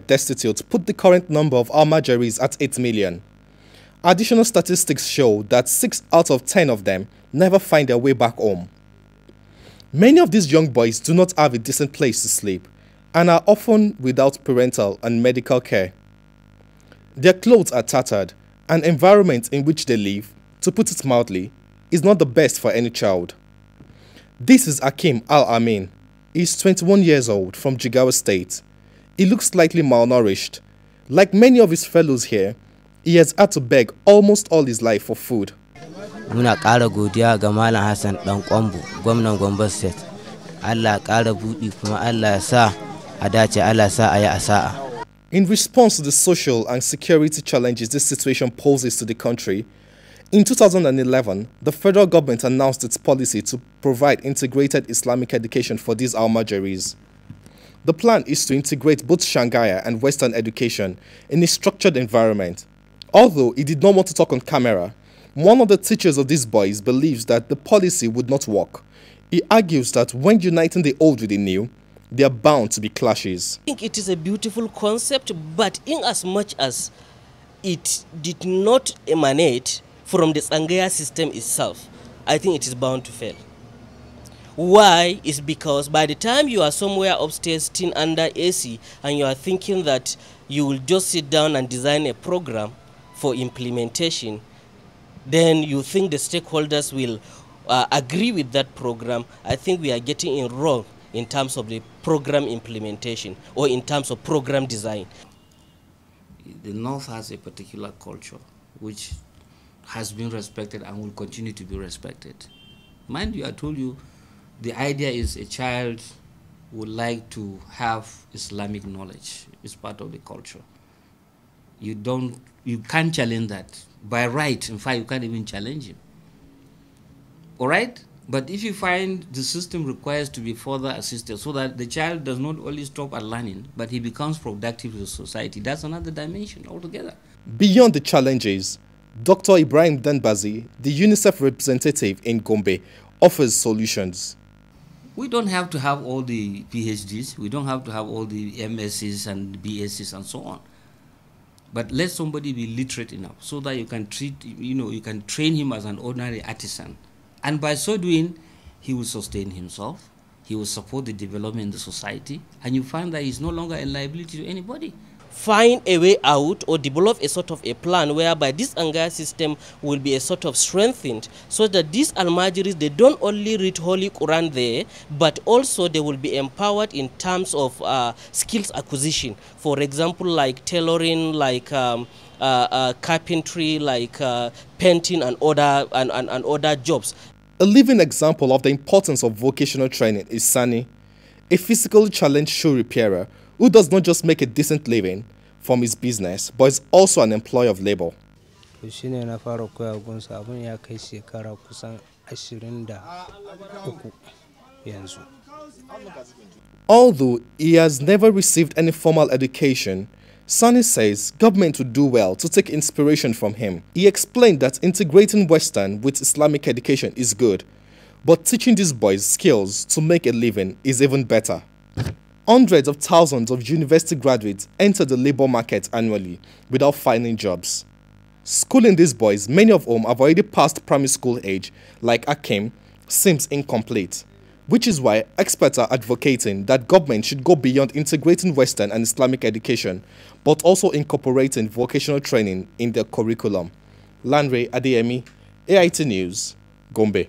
destitute put the current number of Almajiris at 8 million. Additional statistics show that 6 out of 10 of them never find their way back home. Many of these young boys do not have a decent place to sleep and are often without parental and medical care. Their clothes are tattered, and the environment in which they live, to put it mildly, is not the best for any child. This is Hakim Al-Amin. He is 21 years old from Jigawa State. He looks slightly malnourished. Like many of his fellows here, he has had to beg almost all his life for food. Muna ƙara godiya ga Malam Hassan Dan Kwambo, gwamnan Gombe State. Allah ƙara buɗi kuma Allah ya sa a dace, Allah ya sa a yi asa'a. In response to the social and security challenges this situation poses to the country, in 2011, the federal government announced its policy to provide integrated Islamic education for these Almajiris. The plan is to integrate both Tsangaya and Western education in a structured environment. Although he did not want to talk on camera, one of the teachers of these boys believes that the policy would not work. He argues that when uniting the old with the new, there are bound to be clashes. I think it is a beautiful concept, but in as much as it did not emanate from the Tsangaya system itself, I think it is bound to fail. Why? Is because by the time you are somewhere upstairs sitting under AC and you are thinking that you will just sit down and design a program for implementation, then you think the stakeholders will agree with that program. I think we are getting it wrong in terms of the program implementation or in terms of program design. The North has a particular culture which has been respected and will continue to be respected. Mind you, I told you, the idea is a child would like to have Islamic knowledge. It's part of the culture. You can't challenge that. By right, in fact, you can't even challenge him. All right? But if you find the system requires to be further assisted so that the child does not only stop at learning, but he becomes productive to society, that's another dimension altogether. Beyond the challenges, Dr. Ibrahim Danbazi, the UNICEF representative in Gombe, offers solutions. We don't have to have all the PhDs. We don't have to have all the MScs and BScs and so on. But let somebody be literate enough so that you can you can train him as an ordinary artisan. And by so doing, he will sustain himself, he will support the development in the society, and you find that he's no longer a liability to anybody. Find a way out or develop a sort of a plan whereby this Tsangaya system will be a sort of strengthened so that these Almajiris, they don't only read Holy Quran there, but also they will be empowered in terms of skills acquisition. For example, like tailoring, like carpentry, like painting and other jobs. A living example of the importance of vocational training is Sani, a physically challenged shoe repairer who does not just make a decent living from his business, but is also an employee of labor. Although he has never received any formal education, Sani says government would do well to take inspiration from him. He explained that integrating Western with Islamic education is good, but teaching these boys skills to make a living is even better. Hundreds of thousands of university graduates enter the labor market annually without finding jobs. Schooling these boys, many of whom have already passed primary school age, like Hakim, seems incomplete, which is why experts are advocating that government should go beyond integrating Western and Islamic education, but also incorporating vocational training in their curriculum. Lanre Adeyemi, AIT News, Gombe.